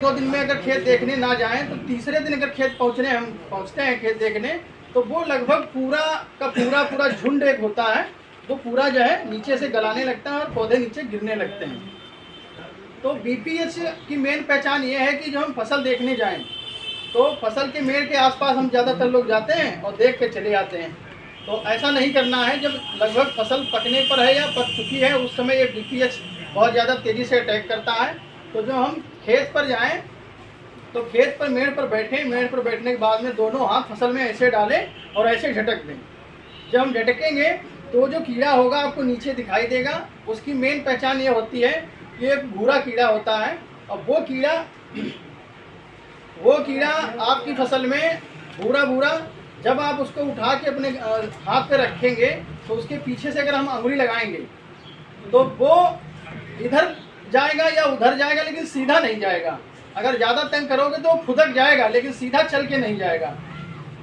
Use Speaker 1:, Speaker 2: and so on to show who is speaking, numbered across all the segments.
Speaker 1: 2 दिन में अगर खेत देखने ना जाएं तो तीसरे दिन अगर खेत पहुंचते हैं खेत देखने, तो वो लगभग पूरा का पूरा झुंड एक होता है, वो पूरा जो है नीचे से गलाने लगता है और पौधे नीचे गिरने लगते हैं। तो बीपीएच की मेन पहचान ये है कि जब हम फसल देखने जाएं तो फसल के मेड़ के आसपास हम ज़्यादातर लोग जाते हैं और देख के चले आते हैं। तो ऐसा नहीं करना है। जब लगभग फसल पकने पर है या पक चुकी है उस समय ये बीपीएच बहुत ज़्यादा तेज़ी से अटैक करता है। तो जो हम खेत पर जाएं तो खेत पर मेड़ पर बैठने के बाद में दोनों हाथ फसल में ऐसे डालें और ऐसे झटक दें। जब हम झटकेंगे तो जो कीड़ा होगा आपको नीचे दिखाई देगा। उसकी मेन पहचान ये होती है कि एक भूरा कीड़ा होता है, और वो कीड़ा आपकी फसल में भूरा जब आप उसको उठा के अपने हाथ पे रखेंगे तो उसके पीछे से अगर हम अंगुली लगाएंगे तो वो इधर जाएगा या उधर जाएगा, लेकिन सीधा नहीं जाएगा। अगर ज़्यादा तंग करोगे तो फुदक जाएगा, लेकिन सीधा चल के नहीं जाएगा।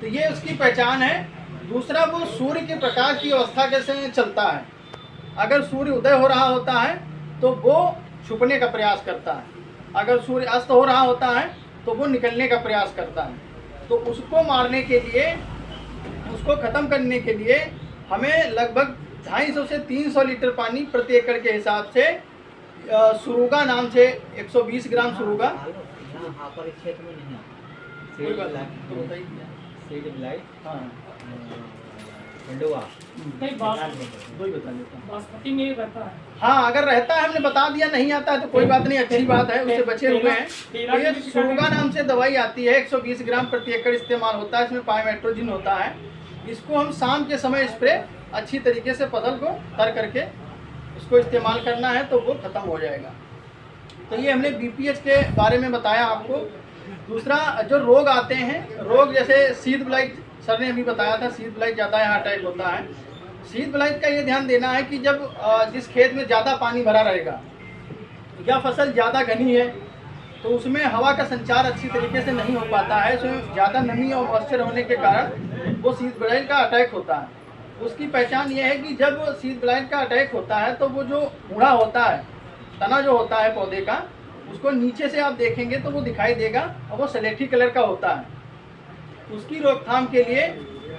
Speaker 1: तो ये उसकी पहचान है। दूसरा, वो सूर्य के प्रकाश की अवस्था कैसे चलता है। अगर सूर्य उदय हो रहा होता है तो वो छुपने का प्रयास करता है, अगर सूर्य अस्त हो रहा होता है तो वो निकलने का प्रयास करता है। तो उसको मारने के लिए, उसको ख़त्म करने के लिए हमें लगभग 250 से 300 लीटर पानी प्रति एकड़ के हिसाब से सुरुगा नाम से 120 ग्राम सुरुगा,
Speaker 2: बासमती में रहता है।
Speaker 1: हाँ, अगर रहता है हमने बता दिया, नहीं आता है तो कोई बात नहीं, अच्छी बात है, उससे बचे हुए हैं। तो ये सुरुगा नाम से दवाई आती है, 120 ग्राम प्रति एकड़ इस्तेमाल होता है। इसमें पाइमेट्रोजिन होता है। इसको हम शाम के समय स्प्रे अच्छी तरीके से फसल को तर करके उसको इस्तेमाल करना है तो वो ख़त्म हो जाएगा। तो ये हमने बीपीएच के बारे में बताया आपको। दूसरा, जो रोग आते हैं, रोग जैसे शीत ब्लाइट, सर ने अभी बताया था, शीत ब्लाइट ज़्यादा यहाँ अटैक होता है। शीत ब्लाइट का ये ध्यान देना है कि जब जिस खेत में ज़्यादा पानी भरा रहेगा या फसल ज़्यादा घनी है तो उसमें हवा का संचार अच्छी तरीके से नहीं हो पाता है। उसमें ज़्यादा नमी और मॉइस्चर होने के कारण वो शीत ब्लाइट का अटैक होता है। उसकी पहचान ये है कि जब शीत ब्लाइट का अटैक होता है तो वो जो मुड़ा होता है, तना जो होता है पौधे का, उसको नीचे से आप देखेंगे तो वो दिखाई देगा और वो सलेटी कलर का होता है। उसकी रोकथाम के लिए,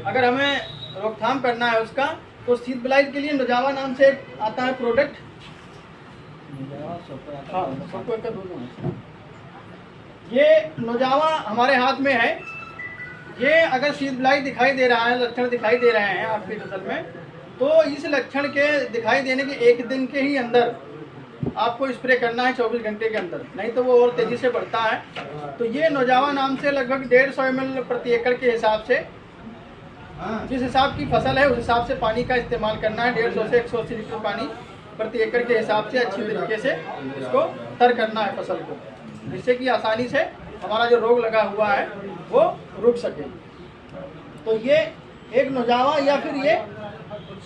Speaker 1: अगर हमें रोकथाम करना है उसका, तो शीत ब्लाइट के लिए नोजावा नाम से आता है प्रोडक्ट। ये नोजावा हमारे हाथ में है। ये अगर शीत ब्लाइट दिखाई दे रहा है, लक्षण दिखाई दे रहे हैं आपकी फसल में, तो इस लक्षण के दिखाई देने के 1 दिन के ही अंदर आपको स्प्रे करना है, 24 घंटे के अंदर, नहीं तो वो और तेज़ी से बढ़ता है। तो ये नोजावा नाम से लगभग 150 ml प्रति एकड़ के हिसाब से, जिस हिसाब की फसल है उस हिसाब से पानी का इस्तेमाल करना है। 150 से 180 लीटर पानी प्रति एकड़ के हिसाब से अच्छी तरीके से इसको तर करना है फसल को, जिससे कि आसानी से हमारा जो रोग लगा हुआ है वो रुक सके। तो ये एक नोजावा या फिर ये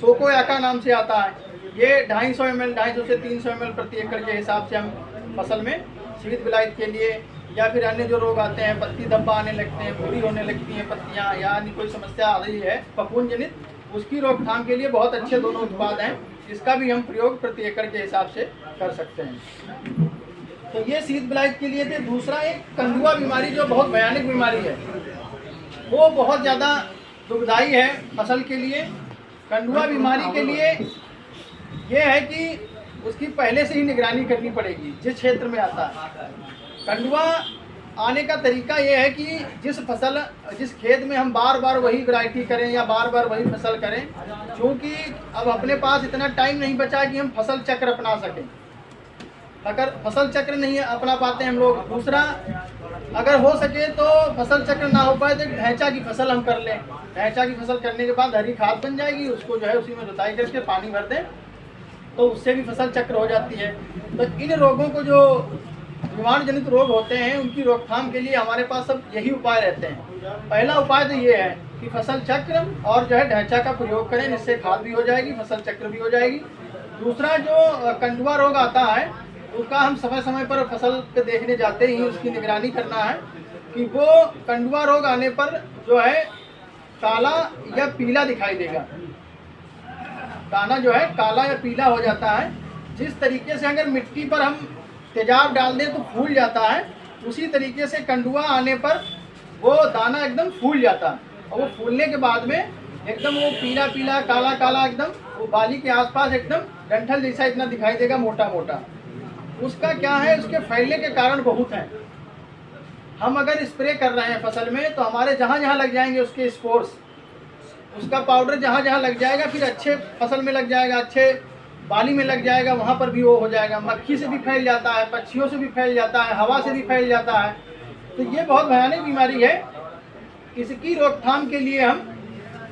Speaker 1: सोकोयाका नाम से आता है। ये 250 ml, 250 से 300 ml प्रति एकड़ के हिसाब से हम फसल में शीत ब्लाइट के लिए, या फिर अन्य जो रोग आते हैं, पत्ती धब्बा आने लगते हैं, भूरी होने लगती हैं पत्तियां, या अन्य कोई समस्या आ रही है फफूंद जनित, उसकी रोकथाम के लिए बहुत अच्छे दोनों उत्पाद हैं। इसका भी हम प्रयोग प्रति एकड़ के हिसाब से कर सकते हैं। तो ये शीत ब्लाइट के लिए थे। दूसरा, एक कंडुआ बीमारी जो बहुत भयानक बीमारी है, वो बहुत ज़्यादा दुखदाई है फसल के लिए। कंडुआ बीमारी के लिए ये है कि उसकी पहले से ही निगरानी करनी पड़ेगी जिस क्षेत्र में आता है। कंडुआ आने का तरीका ये है कि जिस खेत में हम बार बार वही वैरायटी करें या बार बार वही फसल करें, क्योंकि अब अपने पास इतना टाइम नहीं बचा कि हम फसल चक्र अपना सकें। अगर फसल चक्र नहीं अपना पाते हम लोग, दूसरा अगर हो सके तो फसल चक्र ना हो पाए तो एक ढैंचा की फसल हम कर लें। ढैंचा की फसल करने के बाद हरी खाद बन जाएगी, उसको जो है उसी में जुताई करके पानी भर दें तो उससे भी फसल चक्र हो जाती है। तो इन रोगों को, जो बीमार जनित रोग होते हैं, उनकी रोकथाम के लिए हमारे पास सब यही उपाय रहते हैं। पहला उपाय तो ये है कि फसल चक्र और जो है ढैंचा का प्रयोग करें, जिससे खाद भी हो जाएगी, फसल चक्र भी हो जाएगी। दूसरा, जो कंडुआ रोग आता है उसका हम समय समय पर फसल पे देखने जाते ही उसकी निगरानी करना है कि वो कंडुआ रोग आने पर जो है काला या पीला दिखाई देगा। दाना जो है काला या पीला हो जाता है। जिस तरीके से अगर मिट्टी पर हम तेजाब डाल दें तो फूल जाता है, उसी तरीके से कंडुआ आने पर वो दाना एकदम फूल जाता है, और वो फूलने के बाद में एकदम वो पीला पीला काला काला एकदम वो बाली के आसपास एकदम डंठल जैसा इतना दिखाई देगा, मोटा मोटा। उसका क्या है, उसके फैलने के कारण बहुत हैं। हम अगर स्प्रे कर रहे हैं फसल में तो हमारे जहाँ जहाँ लग जाएंगे उसके स्पोर्स, उसका पाउडर जहाँ जहाँ लग जाएगा फिर अच्छे फसल में लग जाएगा, अच्छे बाली में लग जाएगा, वहाँ पर भी वो हो जाएगा। मक्खी से भी फैल जाता है, पक्षियों से भी फैल जाता है, हवा से भी फैल जाता है। तो ये बहुत भयानक बीमारी है। इसकी रोकथाम के लिए हम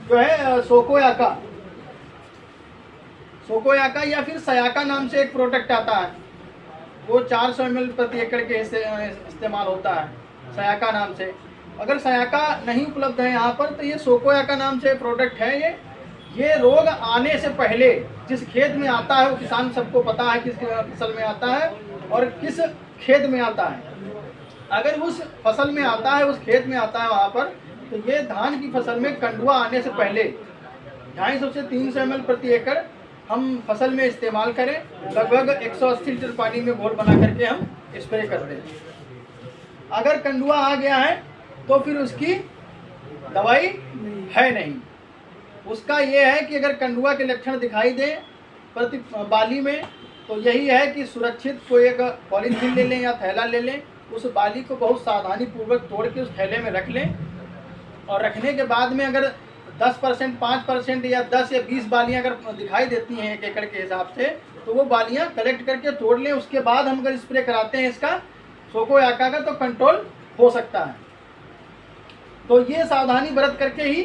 Speaker 1: जो है सोकोयाका या फिर सयाका नाम से एक प्रोडक्ट आता है, वो 400 ml प्रति एकड़ के इस्तेमाल होता है सयाका नाम से। अगर सयाका नहीं उपलब्ध है यहाँ पर तो ये सोकोयाका नाम से प्रोडक्ट है। ये रोग आने से पहले जिस खेत में आता है वो किसान सबको पता है किस फसल में आता है और किस खेत में आता है। अगर उस फसल में आता है, उस खेत में आता है वहाँ पर, तो ये धान की फसल में कंडुआ आने से पहले 250 से 300 ml प्रति एकड़ हम फसल में इस्तेमाल करें। लगभग 180 लीटर पानी में घोल बना करके हम स्प्रे कर दें। अगर कंडुआ आ गया है तो फिर उसकी दवाई है नहीं। उसका ये है कि अगर कंडुआ के लक्षण दिखाई दे प्रति बाली में, तो यही है कि सुरक्षित कोई एक पॉलीथीन ले लें या थैला ले लें, उस बाली को बहुत सावधानी पूर्वक तोड़ के उस थैले में रख लें, और रखने के बाद में अगर 10%, 5% या 10 या 20 बालियाँ अगर दिखाई देती हैं 1 एकड़ के हिसाब से, तो वो बालियाँ कलेक्ट करके तोड़ लें। उसके बाद हम अगर स्प्रे कराते हैं इसका सोकोयाका का, तो कंट्रोल हो सकता है। तो ये सावधानी बरत करके ही